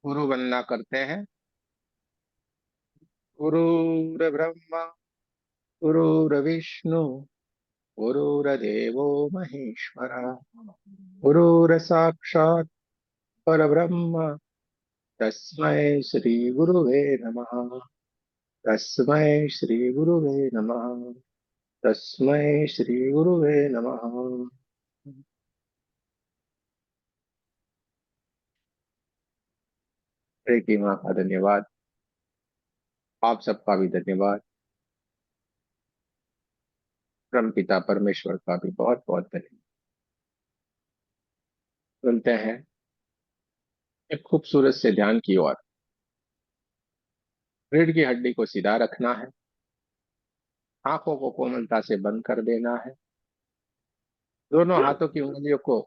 गुरु वंदना करते हैं। गुरुर्ब्रह्मा गुरुर्विष्णु गुरुर्देवो महेश्वरा गुरुर्साक्षात् परब्रह्म तस्मै श्री गुरुवे नमः। तस्मै श्री गुरुवे नमः। तस्मै श्री गुरुवे नमः। हरे की माँ का धन्यवाद। आप सबका भी धन्यवाद। परम पिता परमेश्वर का भी बहुत बहुत धन्यवाद। सुनते हैं एक खूबसूरत से ध्यान की ओर। रीढ़ की हड्डी को सीधा रखना है। आंखों को कोमलता से बंद कर देना है। दोनों हाथों की उंगलियों को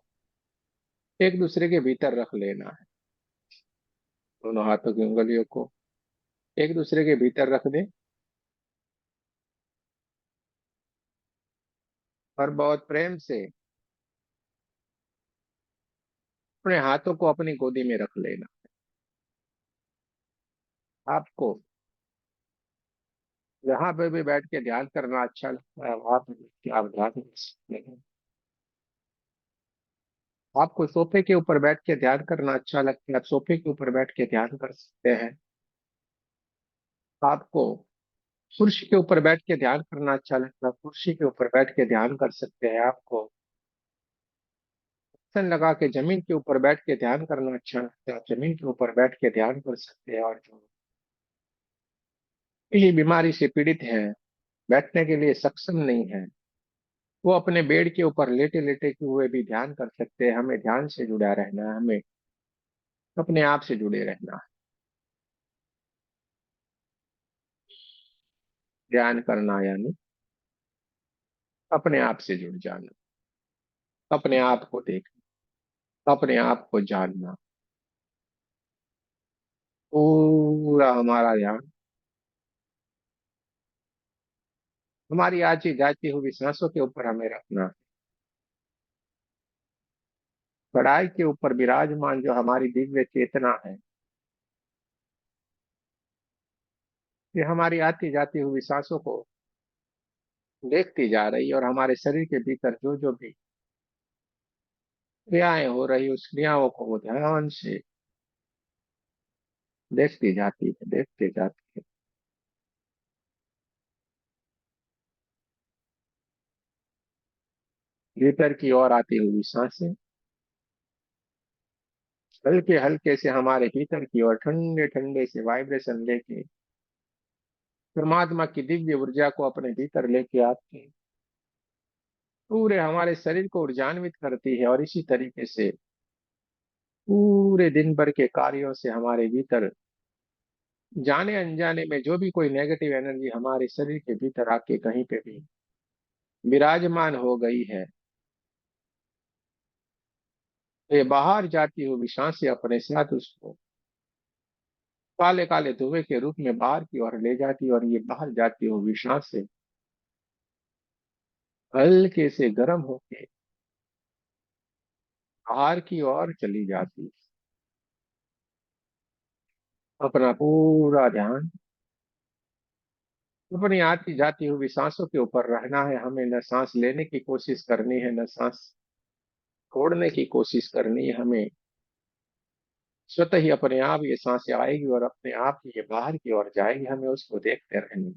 एक दूसरे के भीतर रख लेना है। दोनों हाथों की उंगलियों को एक दूसरे के भीतर रख दे और बहुत प्रेम से अपने हाथों को अपनी गोदी में रख लेना। आपको जहां पे भी बैठ के ध्यान करना अच्छा लगता है वहां पे बैठ के आप ध्यान कर सकते हैं। आपको सोफे के ऊपर बैठ के ध्यान करना अच्छा लगता है, आप सोफे के ऊपर बैठ के ध्यान कर सकते हैं। आपको कुर्सी के ऊपर बैठ के ध्यान करना अच्छा लगता है, कुर्सी के ऊपर बैठ के ध्यान कर सकते हैं। आपको आसन लगा के जमीन के ऊपर बैठ के ध्यान करना अच्छा लगता है, आप जमीन के ऊपर बैठ के ध्यान कर सकते हैं। और जो किसी बीमारी से पीड़ित है, बैठने के लिए सक्षम नहीं है, वो अपने बेड के ऊपर लेटे लेटे हुए भी ध्यान कर सकते हैं। हमें ध्यान से जुड़ा रहना है, हमें अपने आप से जुड़े रहना है। ध्यान करना यानी अपने आप से जुड़ जाना, अपने आप को देखना, अपने आप को जानना। पूरा हमारा ध्यान हमारी आती जाती हुई सांसों के ऊपर हमें रखना है। कड़ाई के ऊपर विराजमान जो हमारी दिव्य चेतना है, ये हमारी आती जाती हुई सांसों को देखती जा रही है और हमारे शरीर के भीतर जो जो भी क्रियाएं हो रही उस क्रियाओं को वो ध्यान से देखती जाती है, देखते जाती है। भीतर की ओर आती हुई सांसें हल्के हल्के से हमारे भीतर की ओर ठंडे ठंडे से वाइब्रेशन लेके परमात्मा की दिव्य ऊर्जा को अपने भीतर लेके आती है, पूरे हमारे शरीर को ऊर्जान्वित करती है। और इसी तरीके से पूरे दिन भर के कार्यों से हमारे भीतर जाने अनजाने में जो भी कोई नेगेटिव एनर्जी हमारे शरीर के भीतर आके कहीं पे भी विराजमान हो गई है, तो ये बाहर जाती हुई सांसें अपने साथ उसको काले काले धुएं के रूप में बाहर की ओर ले जाती है। और ये बाहर जाती हुई सांसें हल्के से गर्म होके बाहर की ओर चली जाती है। अपना पूरा ध्यान अपनी आती जाती हुई सांसों के ऊपर रहना है। हमें न सांस लेने की कोशिश करनी है, न सांस छोड़ने की कोशिश करनी है। हमें स्वतः ही अपने आप ये सांसें आएगी और अपने आप ही ये बाहर की ओर जाएगी, हमें उसको देखते रहना।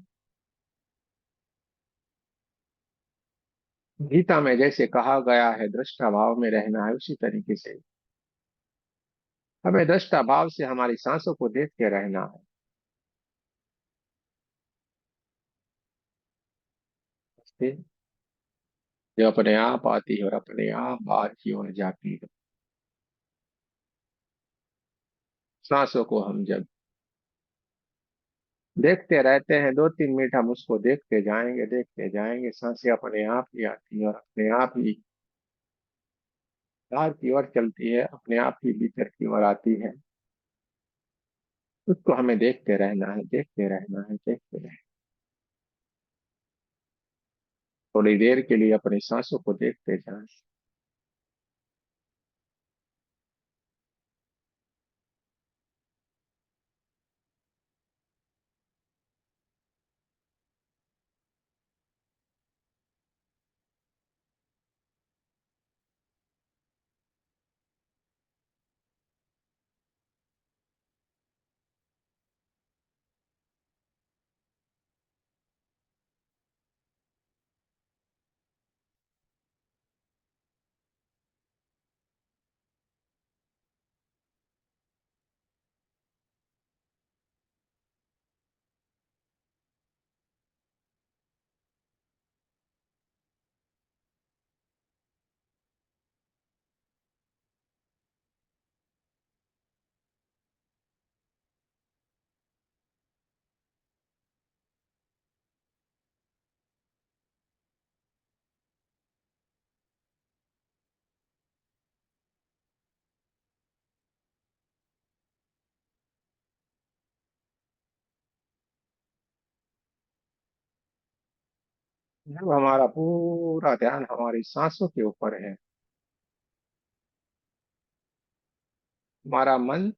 गीता में जैसे कहा गया है दृष्टा भाव में रहना है, उसी तरीके से हमें दृष्टा भाव से हमारी सांसों को देखते रहना है, जो अपने आप आती है और अपने आप बाहर की ओर जाती है। सांसों को हम जब देखते रहते हैं 2-3 मिनट, हम उसको देखते जाएंगे, सांसें अपने आप ही आती है और अपने आप ही बाहर की ओर चलती है, अपने आप ही भीतर की ओर आती है। उसको हमें देखते रहना है, देखते रहना है, देखते रहना है। थोड़ी देर के लिए अपनी सांसों को देखते जाएं। जब हमारा पूरा ध्यान हमारी सांसों के ऊपर है, हमारा मन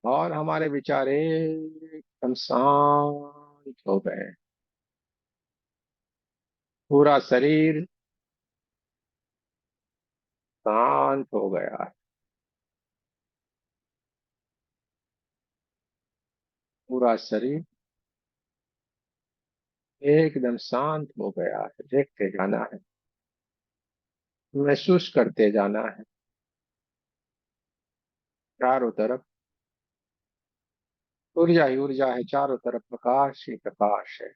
और हमारे विचार एकदम शांत हो गए, पूरा शरीर शांत हो गया है, पूरा शरीर एकदम शांत हो गया है। देखते जाना है, महसूस करते जाना है, चारों तरफ ऊर्जा ही ऊर्जा है, चारों तरफ प्रकाश ही प्रकाश है।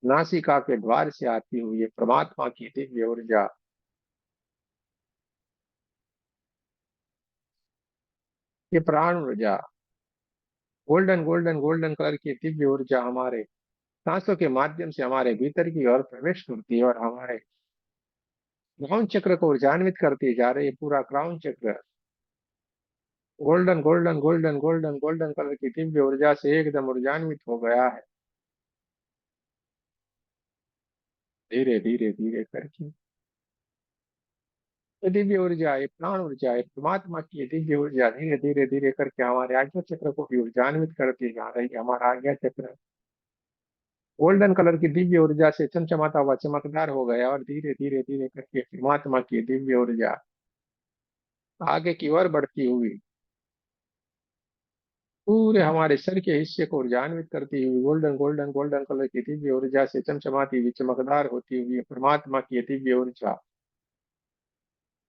नासिका के द्वार से आती हुई ये परमात्मा की दिव्य ऊर्जा, ये प्राण ऊर्जा, गोल्डन गोल्डन गोल्डन कलर की दिव्य ऊर्जा हमारे सांसों के माध्यम से हमारे भीतर की ओर प्रवेश करती है और हमारे क्राउन चक्र को ऊर्जान्वित करती जा रही है। पूरा क्राउन चक्र golden golden golden golden golden colour की दिव्य ऊर्जा से एकदम ऊर्जान्वित हो गया है। धीरे धीरे धीरे करके ये दिव्य ऊर्जा, ये प्राण ऊर्जा, ये परमात्मा की ये दिव्य ऊर्जा धीरे धीरे धीरे करके हमारे आज्ञा चक्र को भी ऊर्जान्वित करती जा रही है। हमारा आज्ञा चक्र गोल्डन कलर की दिव्य ऊर्जा से चमचमाता हुआ चमकदार हो गया और धीरे धीरे धीरे करके परमात्मा की दिव्य ऊर्जा आगे की ओर बढ़ती हुई पूरे हमारे सर के हिस्से को ऊर्जान्वित करती हुई गोल्डन गोल्डन गोल्डन कलर की दिव्य ऊर्जा से चमचमाती हुई चमकदार होती हुई परमात्मा की ये दिव्य ऊर्जा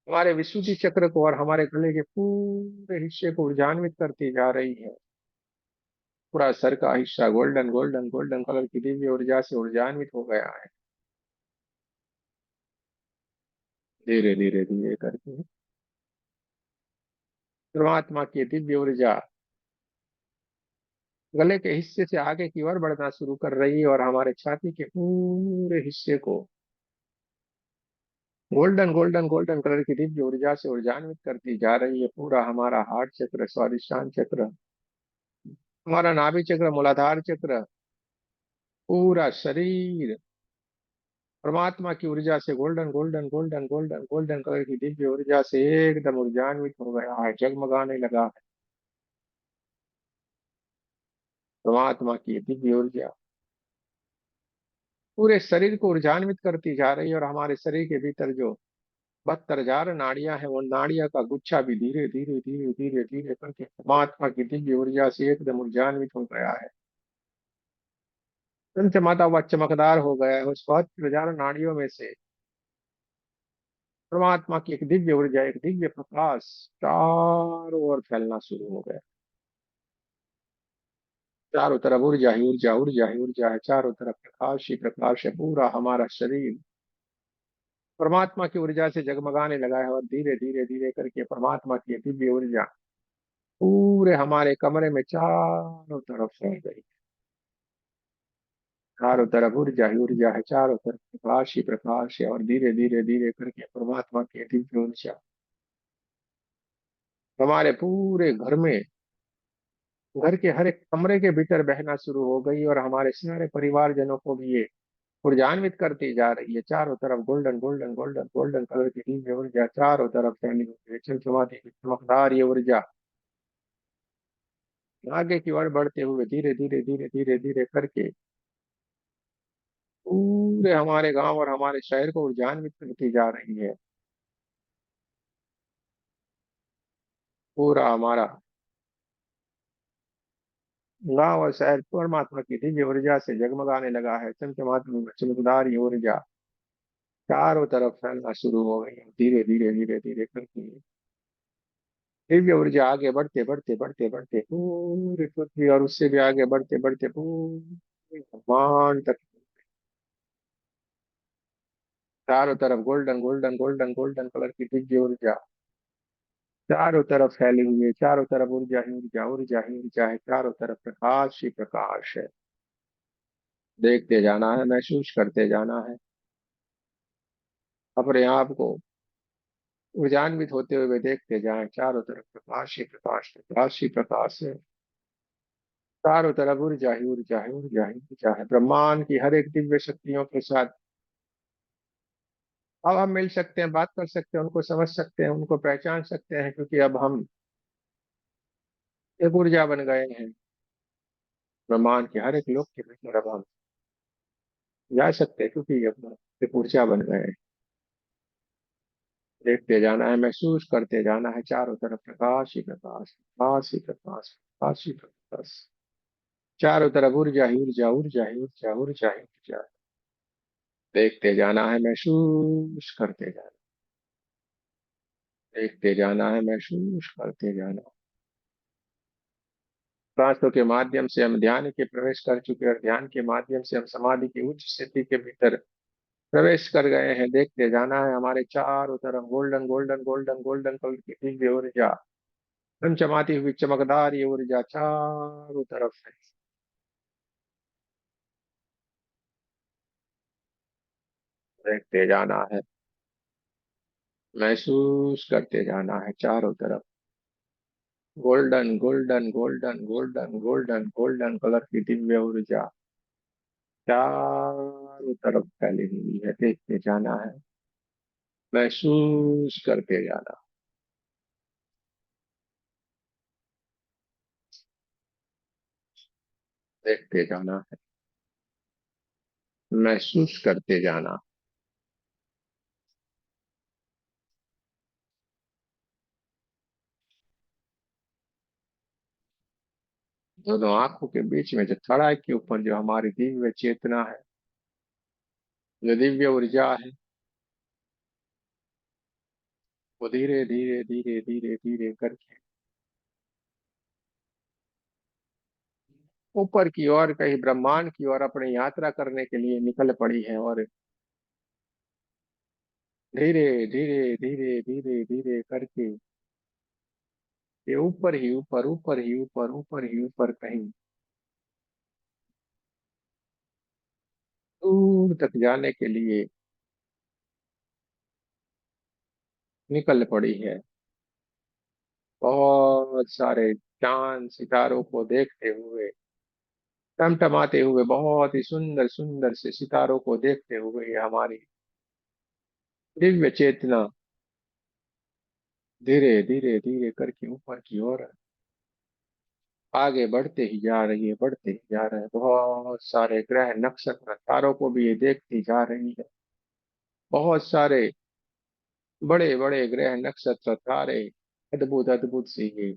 हमारे विशुद्धि चक्र को और हमारे गले के पूरे हिस्से को ऊर्जान्वित करती जा रही है। पूरा सर का हिस्सा गोल्डन गोल्डन गोल्डन कलर की दिव्य ऊर्जा से ऊर्जान्वित हो गया है। धीरे धीरे धीरे करके परमात्मा की दिव्य ऊर्जा गले के हिस्से से आगे की ओर बढ़ना शुरू कर रही है और हमारे छाती के पूरे हिस्से को गोल्डन गोल्डन गोल्डन कलर की दिव्य ऊर्जा से ऊर्जान्वित करती जा रही है। पूरा हमारा हार्ट चक्र, स्वादिष्टान चक्र, हमारा नाभि चक्र, मूलाधार चक्र, पूरा शरीर परमात्मा की ऊर्जा से golden golden golden golden golden colour की दिव्य ऊर्जा से एकदम ऊर्जान्वित हो गया है, जगमगाने लगा है। परमात्मा की दिव्य ऊर्जा पूरे शरीर को ऊर्जान्वित करती जा रही है और हमारे शरीर के भीतर जो 72,000 नाड़ियां हैं, वो नाड़ियां का गुच्छा भी धीरे धीरे धीरे धीरे धीरे करके परमात्मा की दिव्य ऊर्जा से एकदम ऊर्जान्वित हो गया है, चमचमाता हुआ चमकदार हो गया है। उस 72,000 नाड़ियों में से परमात्मा की एक दिव्य ऊर्जा, एक दिव्य प्रकाश चारों ओर फैलना शुरू हो गया। चारों तरफ ऊर्जा ही ऊर्जा, ऊर्जा ही ऊर्जा है, चारों तरफ प्रकाश ही प्रकाश है। पूरा हमारा शरीर परमात्मा की ऊर्जा से जगमगाने लगा है और धीरे धीरे धीरे करके परमात्मा की दिव्य ऊर्जा पूरे हमारे कमरे में चारों तरफ फैल गई। चारों तरफ ऊर्जा ही ऊर्जा है, चारों तरफ प्रकाश ही प्रकाश है और धीरे धीरे धीरे करके परमात्मा की दिव्य ऊर्जा हमारे पूरे घर में, घर के हर एक कमरे के भीतर बहना शुरू हो गई और हमारे सारे परिवारजनों को भी ये ऊर्जान्वित करती जा रही है। चारों तरफ golden golden golden golden colour की दिव्य ऊर्जा चारों तरफ फैली हुई है, चमचमाती हुई चमकदार ये ऊर्जा आगे की ओर बढ़ते हुए धीरे धीरे धीरे धीरे धीरे करके पूरे हमारे गांव और हमारे शहर को ऊर्जान्वित करती जा रही है। पूरा हमारा गांव और शहर परमात्मा की दिव्य ऊर्जा से जगमगाने लगा है, चमचमाती हुई चमकदार ये ऊर्जा चारों तरफ फैलना शुरू हो गई है। धीरे धीरे धीरे धीरे करके दिव्य ऊर्जा आगे बढ़ते बढ़ते बढ़ते बढ़ते पूरी पृथ्वी और उससे भी आगे बढ़ते बढ़ते पूरे ब्रह्मांड तक चारों तरफ golden golden golden golden colour की दिव्य ऊर्जा चारों तरफ फैली हुई है। चारों तरफ ऊर्जा ही ऊर्जा, ऊर्जा ही ऊर्जा है, चारों तरफ प्रकाश ही प्रकाश है। देखते जाना है, महसूस करते जाना है अपने आप को ऊर्जान्वित होते हुए देखते जाएं, चारों तरफ प्रकाश ही प्रकाश, प्रकाश ही प्रकाश है। चारों तरफ ऊर्जा ही ऊर्जा है, ऊर्जा ही ऊर्जा है। ब्रह्मांड की हर एक दिव्य शक्तियों के साथ अब हम मिल सकते हैं, बात कर सकते हैं, उनको समझ सकते हैं, उनको पहचान सकते हैं, क्योंकि अब हम एक ऊर्जा बन गए हैं। ब्रह्मांड के हर एक लोक के भीतर अब हम जा सकते हैं, क्योंकि अब एक ऊर्जा बन गए हैं। देखते जाना है, महसूस करते जाना है, चारों तरफ प्रकाश ही प्रकाश, प्रकाश ही प्रकाश, प्रकाश ही प्रकाश। चारों तरफ ऊर्जा ही ऊर्जा, ऊर्जा ही ऊर्जा, ऊर्जा ही ऊर्जा। देखते जाना है, महसूस करते जाना, देखते जाना है, महसूस करते जाना। सांसों के माध्यम से हम ध्यान के प्रवेश कर चुके हैं, और ध्यान के माध्यम से हम समाधि की उच्च स्थिति के भीतर प्रवेश कर गए हैं। देखते जाना है, हमारे चारों तरफ golden golden golden golden colour की दिव्य ऊर्जा, चमचमाती हुई चमकदार ये ऊर्जा चारों तरफ है। देखते जाना है, महसूस करते जाना है, चारों तरफ golden golden golden golden golden golden colour की दिव्य ऊर्जा चारों तरफ फैली हुई है। देखते जाना है, महसूस करते जाना, देखते जाना है, महसूस करते जाना। दोनों आंखों के बीच में जो थड़ा के ऊपर जो हमारी दिव्य चेतना है, जो दिव्य ऊर्जा है, वो धीरे धीरे धीरे धीरे धीरे करके ऊपर की ओर, कहीं ब्रह्मांड की ओर अपनी यात्रा करने के लिए निकल पड़ी है। और धीरे धीरे धीरे धीरे धीरे करके ये ऊपर ही ऊपर, ऊपर ही ऊपर, ऊपर ही ऊपर, कहीं दूर तक जाने के लिए निकल पड़ी है। बहुत सारे चांद सितारों को देखते हुए, टमटमाते हुए, बहुत ही सुंदर सुंदर से सितारों को देखते हुए ये हमारी दिव्य चेतना धीरे धीरे धीरे करके ऊपर की ओर आगे बढ़ते ही जा रही है, बढ़ते ही जा रहे हैं। बहुत सारे ग्रह नक्षत्र तारों को भी ये देखती जा रही है। बहुत सारे बड़े बड़े ग्रह नक्षत्र तारे, अद्भुत अद्भुत सी ये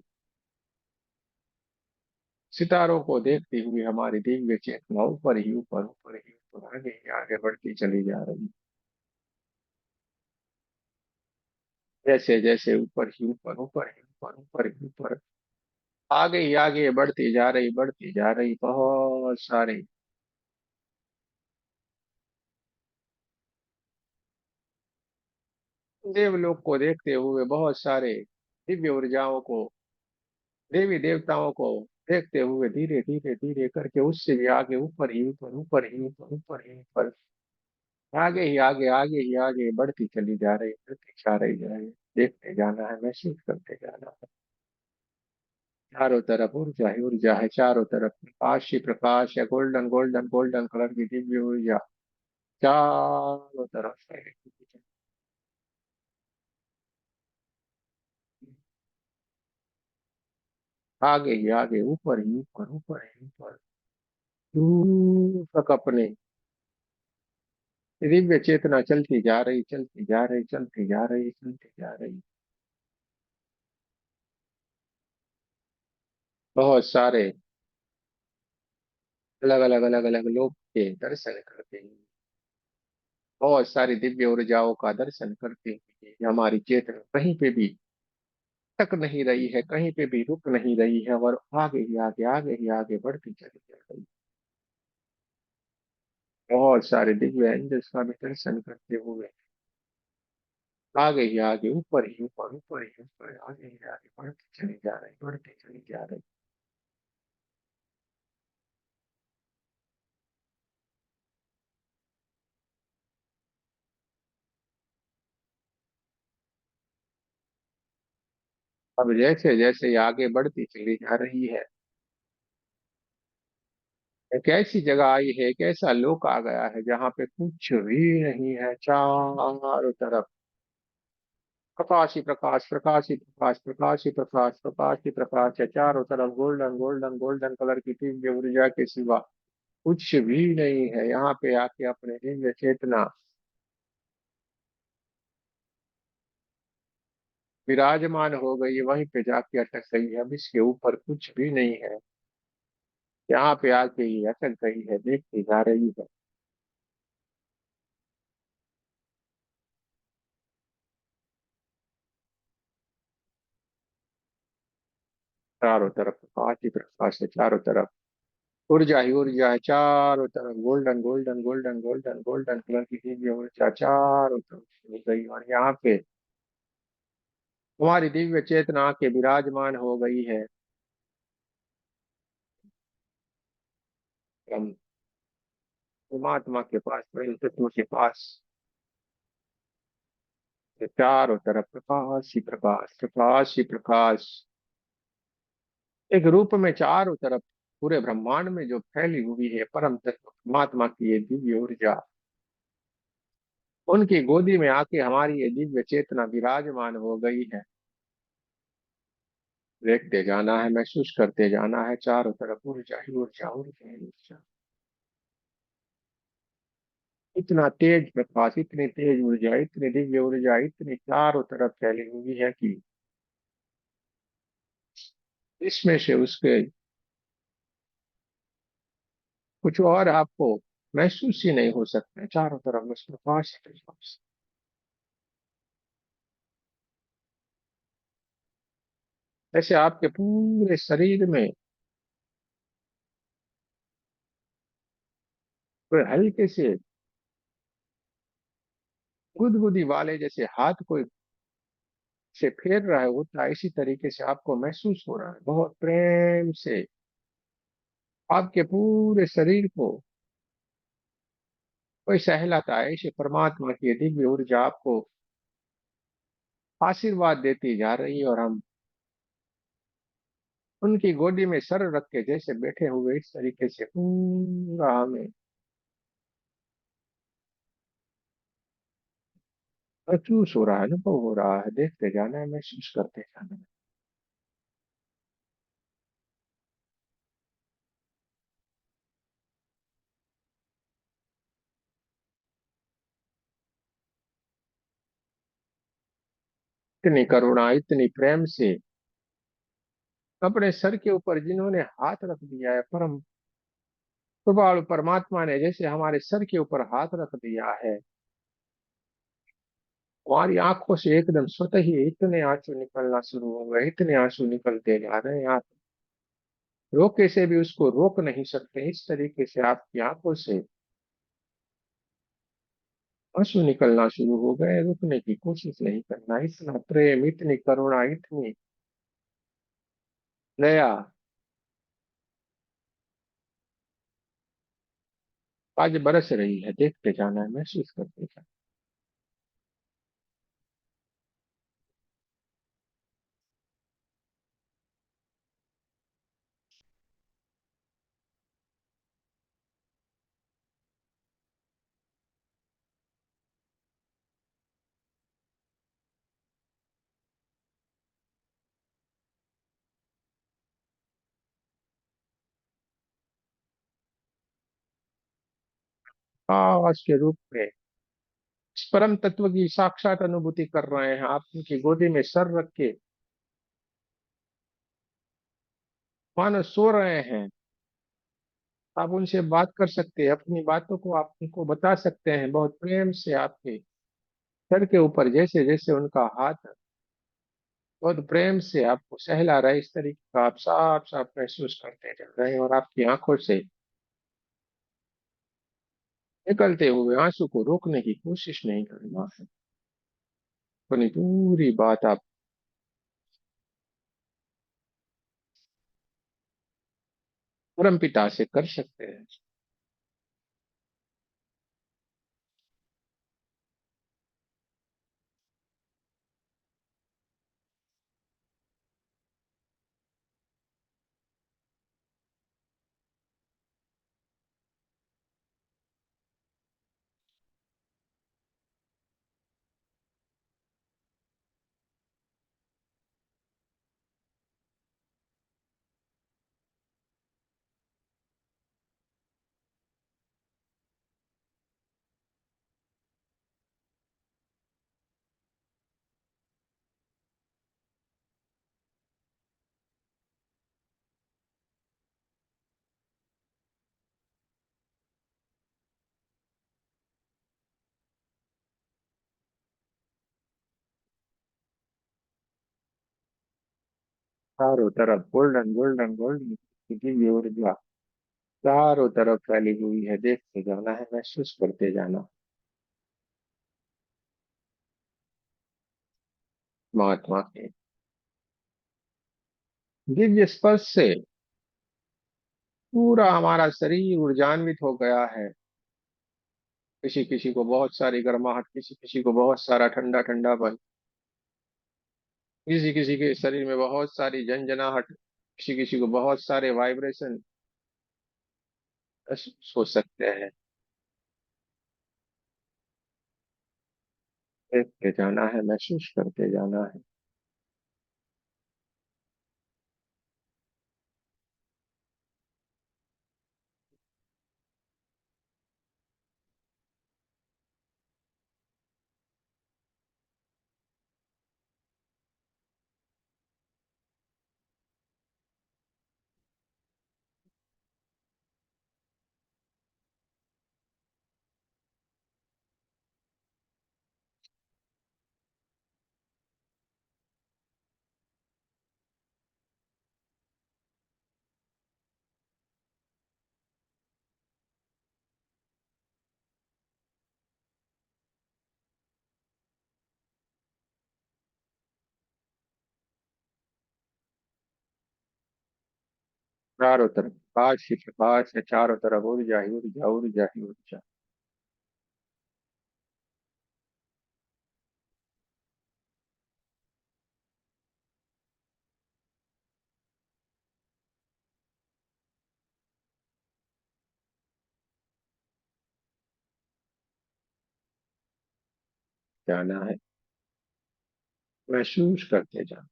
सितारों को देखती हुई हमारी दिव्य चेतना ऊपर ही ऊपर, ऊपर ही ऊपर, आगे ही आगे बढ़ती चली जा रही है। जैसे जैसे ऊपर ही ऊपर, ऊपर ही ऊपर, ऊपर ही ऊपर, आगे ही आगे बढ़ती जा रही, बढ़ती जा रही। बहुत सारे देवलोक को देखते हुए, बहुत सारे दिव्य ऊर्जाओं को, देवी देवताओं को देखते हुए धीरे धीरे धीरे करके उससे भी आगे, ऊपर ही ऊपर, ऊपर ही ऊपर, ऊपर ही ऊपर, आगे ही आगे, आगे ही आगे बढ़ती चली जा रही, बढ़ती जा रही है। देखते जाना है, महसूस करते जाना है। चारों तरफ ऊर्जा ही ऊर्जा है, चारों तरफ प्रकाश ही प्रकाश है, गोल्डन गोल्डन गोल्डन कलर की दिव्य ऊर्जा चारों तरफ है। आगे ही आगे, ऊपर ही ऊपर, ऊपर ही ऊपर, दूर तक अपने दिव्य चेतना चलती जा रही, चलती जा रही, चलती जा रही, चलती जा रही। बहुत सारे अलग अलग अलग अलग लोग के दर्शन करते हैं, बहुत सारी दिव्य ऊर्जाओं का दर्शन करते हैं। ये हमारी चेतना कहीं पे भी टक नहीं रही है, कहीं पे भी रुक नहीं रही है, और आगे ही आगे, आगे ही आगे बढ़ती चली जा रही है। बहुत सारे दिव्य एंजल्स का भी दर्शन करते हुए आगे ही आगे, ऊपर ही ऊपर, ऊपर ही ऊपर, आगे ही आगे बढ़ती चली जा रही, बढ़ती चली जा रही। अब जैसे जैसे ये आगे बढ़ती चली जा रही है, एक ऐसी जगह आई है, एक ऐसा लोक आ गया है जहाँ पे कुछ भी नहीं है, चारों तरफ प्रकाश ही प्रकाश, प्रकाश ही प्रकाश, प्रकाश ही प्रकाश, प्रकाश ही प्रकाश है, चारों तरफ गोल्डन गोल्डन गोल्डन कलर की दिव्य ऊर्जा के सिवा कुछ भी नहीं है। यहाँ पे आके अपने दिव्य चेतना विराजमान हो गई, वहीं पे जाके अटक गई है, अब इसके ऊपर कुछ भी नहीं है। यहाँ पे आके ये अटक गई है, देखती जा रही है। चारों तरफ प्रकाश ही प्रकाश है, चारों तरफ ऊर्जा ही ऊर्जा है, चारों तरफ golden golden golden golden golden colour की दिव्य ऊर्जा चारों तरफ हो गई, और यहाँ पे हमारी दिव्य चेतना के विराजमान हो गई है। हम परमात्मा के पास, परम तत्व के पास, चारों तरफ प्रकाश ही प्रकाश, प्रकाश ही प्रकाश, एक रूप में चारों तरफ पूरे ब्रह्मांड में जो फैली हुई है परम तत्व परमात्मा की ये दिव्य ऊर्जा, उनकी गोदी में आके हमारी ये दिव्य चेतना विराजमान हो गई है। देखते जाना है, महसूस करते जाना है, चारों तरफ ऊर्जा ही ऊर्जा, ऊर्जा ही ऊर्जा। इतना तेज प्रकाश, इतनी तेज ऊर्जा, इतनी दिव्य ऊर्जा, इतनी चारों तरफ फैली हुई है कि इसमें से उसके कुछ और आपको महसूस ही नहीं हो सकता है। चारों तरफ बस प्रकाश ही प्रकाश। ऐसे आपके पूरे शरीर में कोई हल्के से गुदगुदी वाले जैसे हाथ कोई से फेर रहा है होता है, इसी तरीके से आपको महसूस हो रहा है, बहुत प्रेम से आपके पूरे शरीर को कोई सहलाता है। ऐसे परमात्मा की ये दिव्य ऊर्जा आपको आशीर्वाद देती जा रही है, और हम उनकी गोदी में सर रख के जैसे बैठे हुए इस तरीके से पूरा हमें महसूस हो रहा है, अनुभव हो रहा है। देखते जाना है, महसूस करते जाना है। इतनी करुणा, इतनी प्रेम से अपने सर के ऊपर जिन्होंने हाथ रख दिया है, परम कृपालु परमात्मा ने जैसे हमारे सर के ऊपर हाथ रख दिया है, हमारी आंखों से एकदम स्वतः ही इतने आंसू निकलना शुरू हो गए, इतने आंसू निकलते जा रहे हैं, आप रोके से भी उसको रोक नहीं सकते। इस तरीके से आपकी आंखों से आंसू निकलना शुरू हो गए, रुकने की कोशिश नहीं करना। इतना प्रेम, इतनी करुणा, इतनी दया आज बरस रही है। देखते जाना है, महसूस करते जाना है। आवाज के रूप में इस परम तत्व की साक्षात अनुभूति कर रहे हैं, आप उनकी गोदी में सर रख के मानो सो रहे हैं। आप उनसे बात कर सकते हैं, अपनी बातों को आप उनको बता सकते हैं, बहुत प्रेम से आपके सर के ऊपर जैसे जैसे उनका हाथ बहुत प्रेम से आपको सहला रहा है, इस तरीके का आप साफ साफ महसूस करते जा रहे हैं, और आपकी आंखों से निकलते हुए आंसू को रोकने की कोशिश नहीं करना है। अपनी पूरी बात आप परम पिता से कर सकते हैं। चारों तरफ गोल्डन गोल्डन गोल्डन की दिव्य ऊर्जा चारों तरफ फैली हुई है। देखते जाना है, महसूस करते जाना। महात्मा के दिव्य स्पर्श से पूरा हमारा शरीर ऊर्जान्वित हो गया है। किसी किसी को बहुत सारी गर्माहट, किसी किसी को बहुत सारा ठंडा ठंडापन, किसी किसी के शरीर में बहुत सारी झंझनाहट, किसी किसी को बहुत सारे वाइब्रेशन हो सकते हैं। देखते जाना है, महसूस करते जाना है। चारों तरफ प्रकाश ही प्रकाश है, चारों तरफ ऊर्जा ही ऊर्जा, ऊर्जा ही ऊर्जा। जाना है, महसूस करते जाना।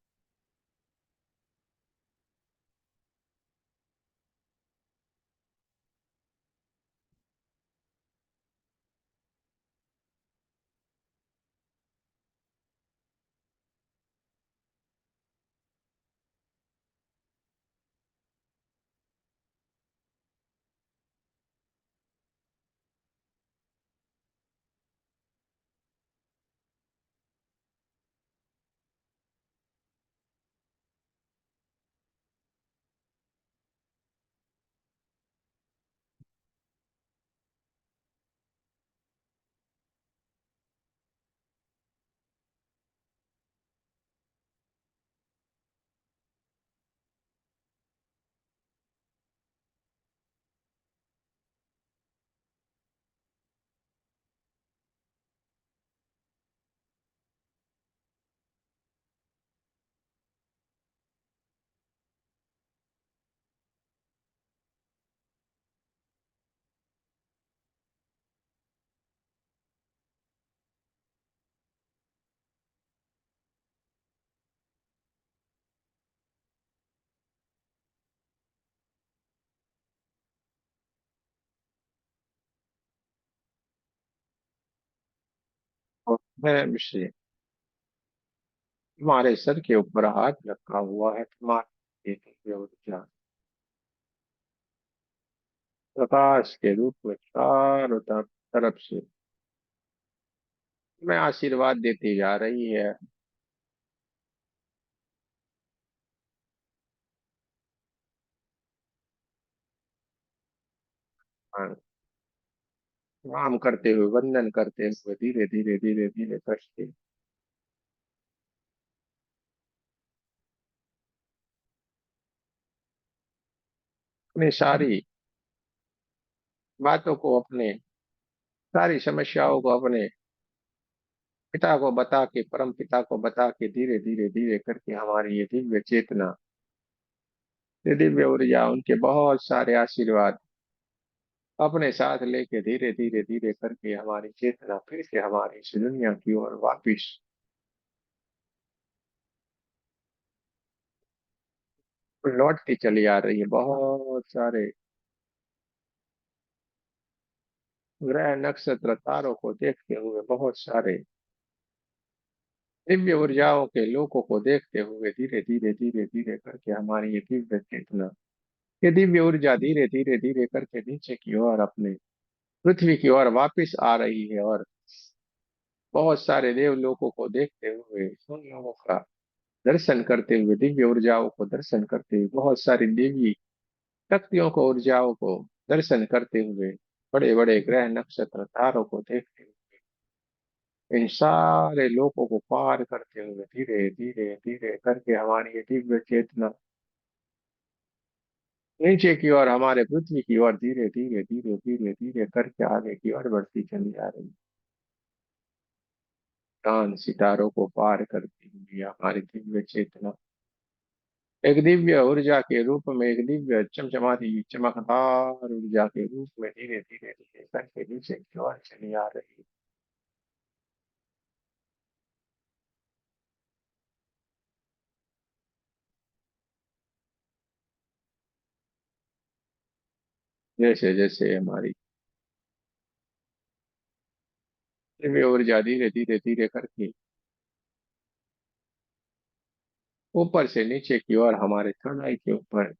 और है विषय, तुम्हारे सर के ऊपर हाथ रखा हुआ है, तुम्हारी एक दिव्य ऊर्जा प्रकाश के रूप में चारों तरफ तरफ से मैं आशीर्वाद देती जा रही है। हाँ, प्रणाम करते हुए, वंदन करते हुए धीरे धीरे धीरे धीरे करके अपनी सारी बातों को, अपने सारी समस्याओं को अपने पिता को बता के, परम पिता को बता के धीरे धीरे धीरे करके हमारी ये दिव्य चेतना, ये दिव्य ऊर्जा, उनके बहुत सारे आशीर्वाद अपने साथ लेके धीरे धीरे धीरे करके हमारी चेतना फिर से हमारी इस दुनिया की ओर वापिस लौटती चली आ रही है। बहुत सारे ग्रह नक्षत्र तारों को देखते हुए, बहुत सारे दिव्य ऊर्जाओं के लोकों को देखते हुए धीरे धीरे धीरे धीरे करके हमारी ये दिव्य चेतना, ये दिव्य ऊर्जा धीरे धीरे धीरे करके नीचे की ओर अपने पृथ्वी की ओर वापिस आ रही है। और बहुत सारे देवलोकों को देखते हुए उन लोगों का दर्शन करते हुए, दिव्य ऊर्जाओं को दर्शन करते हुए, बहुत सारी दिव्य शक्तियों को, ऊर्जाओं को दर्शन करते हुए, बड़े बड़े ग्रह नक्षत्र तारों को देखते हुए, इन सारे लोकों को पार करते हुए धीरे धीरे धीरे करके हमारी ये दिव्य चेतना नीचे की ओर, हमारे पृथ्वी की ओर धीरे धीरे धीरे धीरे धीरे करके आगे की ओर बढ़ती चली आ रही। चांद सितारों को पार करती हुई हमारी दिव्य चेतना एक दिव्य ऊर्जा के रूप में, एक दिव्य चमचमाती चमकदार ऊर्जा के रूप में धीरे धीरे धीरे करके नीचे की ओर चली आ रही। जैसे जैसे हमारी दिव्य ऊर्जा धीरे धीरे धीरे करके ऊपर से नीचे की ओर हमारे थड़ाई के ऊपर,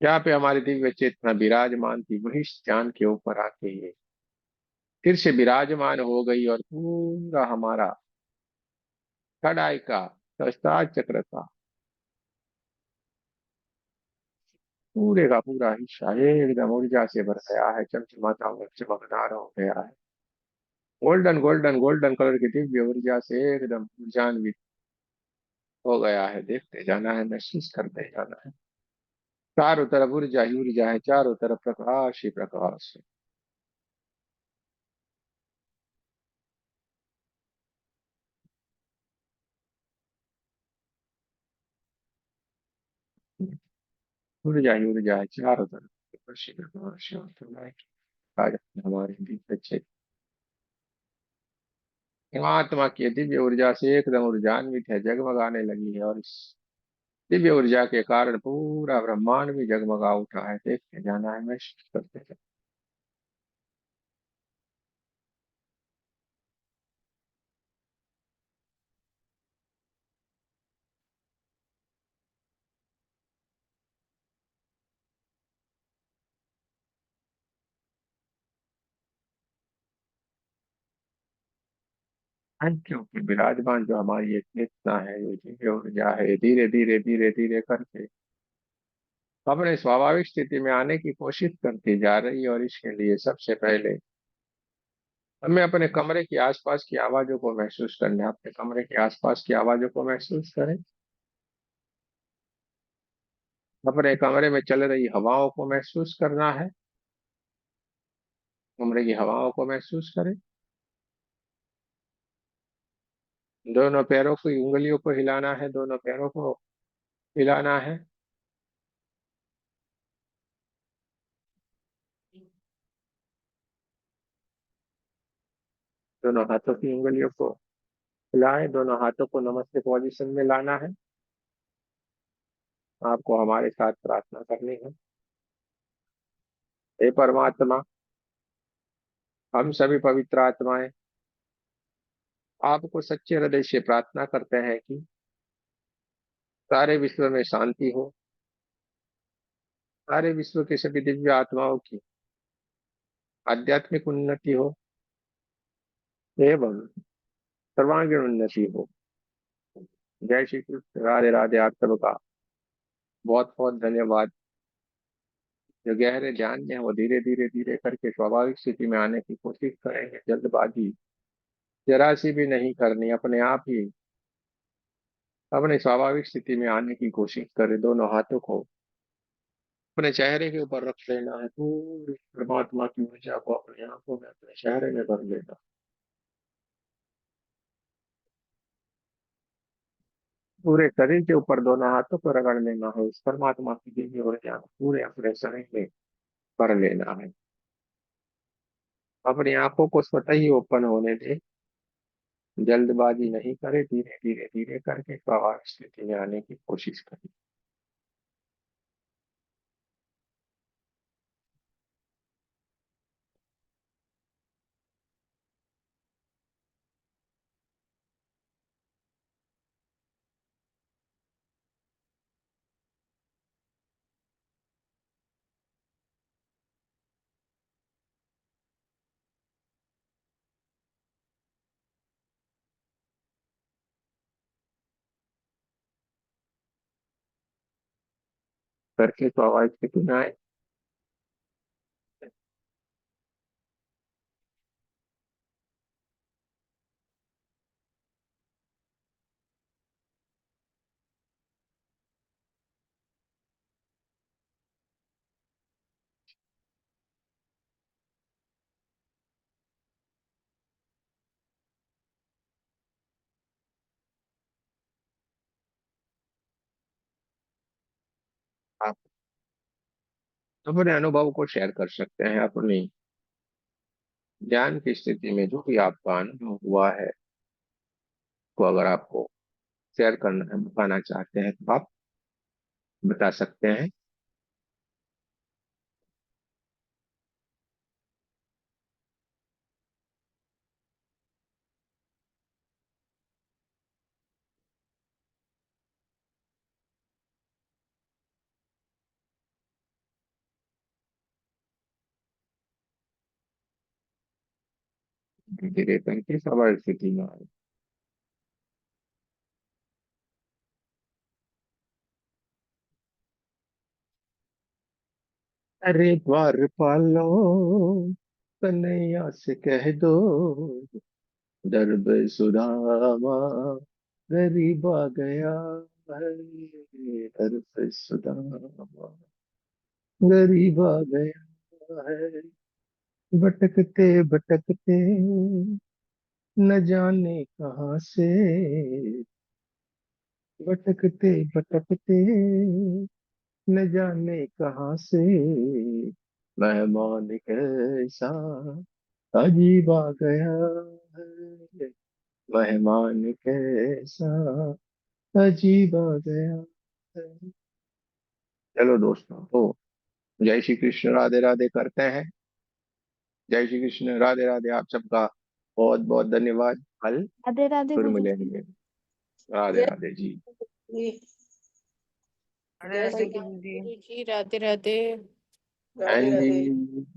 जहाँ पे हमारी दिव्य चेतना विराजमान थी, वही चांद के ऊपर आके ये फिर से विराजमान हो गई और पूरा हमारा कड़ाई का सहस्त्रार चक्र का पूरे का पूरा हिस्सा एकदम ऊर्जा से भर गया है, चमचमाता हुआ चमकदार हो गया है। गोल्डन गोल्डन गोल्डन कलर की दिव्य ऊर्जा से एकदम ऊर्जान्वित हो गया है। देखते जाना है, महसूस करते जाना है। चारों तरफ ऊर्जा ही ऊर्जा है, चारों तरफ प्रकाश ही प्रकाश है। ऊर्जा ही ऊर्जा है, चारों तरफ प्रकाश ही प्रकाश है। तो मैं आज हमारे दिव्य चेतना परमात्मा की दिव्य ऊर्जा से एकदम ऊर्जान्वित है, जगमगाने लगी है, और इस दिव्य ऊर्जा के कारण पूरा ब्रह्मांड भी जगमगा उठा है। देखते जाना है, महसूस करते जाना है। क्योंकि विराजमान जो हमारी ये चेतना है, ये दिव्य ऊर्जा है, धीरे धीरे धीरे धीरे करके अपने स्वाभाविक स्थिति में आने की कोशिश करती जा रही है। और इसके लिए सबसे पहले हमें अपने कमरे की आसपास की आवाजों को महसूस करना है। अपने कमरे के आसपास की आवाजों को महसूस करें, अपने कमरे में चल रही हवाओं को महसूस करना है, कमरे की हवाओं को महसूस करें। दोनों पैरों की उंगलियों को हिलाना है, दोनों पैरों को हिलाना है। दोनों हाथों की उंगलियों को हिलाएं, दोनों हाथों को नमस्ते पोजीशन में लाना है। आपको हमारे साथ प्रार्थना करनी है। हे परमात्मा, हम सभी पवित्र आत्माएं आपको सच्चे हृदय से प्रार्थना करते हैं कि सारे विश्व में शांति हो, सारे विश्व के सभी दिव्य आत्माओं की आध्यात्मिक उन्नति हो एवं सर्वांगीण उन्नति हो। जय श्री कृष्ण, राधे राधे। आप सबका बहुत बहुत धन्यवाद। जो गहरे ध्यान में है, वो धीरे धीरे धीरे करके स्वाभाविक स्थिति में आने की कोशिश करेंगे। जल्दबाजी जरा सी भी नहीं करनी, अपने आप ही अपने स्वाभाविक स्थिति में आने की कोशिश करें। दोनों हाथों को अपने चेहरे के ऊपर रख लेना है, पूरी परमात्मा की ऊर्जा को अपने आंखों में, अपने चेहरे में भर लेना। पूरे शरीर के ऊपर दोनों हाथों को रगड़ लेना है, उस परमात्मा की दिव्य ऊर्जा को पूरे अपने शरीर में भर लेना है। अपनी आंखों को स्वतः ही ओपन होने दे, जल्दबाजी नहीं करे, धीरे धीरे धीरे करके स्वाभाविक स्थिति में आने की कोशिश करें। करके तो आवाज कितनी ना आए। आप अपने अनुभव को शेयर कर सकते हैं, अपनी ध्यान की स्थिति में जो भी आपका अनुभव हुआ है को अगर आपको शेयर करना है, बताना चाहते हैं तो आप बता सकते हैं। धीरे करके सवाल स्थिति में आए। अरे द्वारपालो, कन्हैया से कह दो, दर्द सुदामा गरीब आ गया है, दर्द सुदामा गरीब आ गया है। भटकते भटकते न जाने कहाँ से, भटकते भटकते न जाने कहाँ से, मेहमान कैसा अजीब आ गया है, मेहमान कैसा अजीब आ गया है। चलो दोस्तों, तो जय श्री कृष्ण, राधे राधे करते हैं। जय श्री कृष्ण, राधे राधे, आप सबका बहुत बहुत धन्यवाद। कल राधे राधे फिर गुरु जी। मिलेंगे। राधे जय राधे जी। जी। राधे जय राधे श्री गुरु जी, राधे राधे। राधे एंड राधे। जी।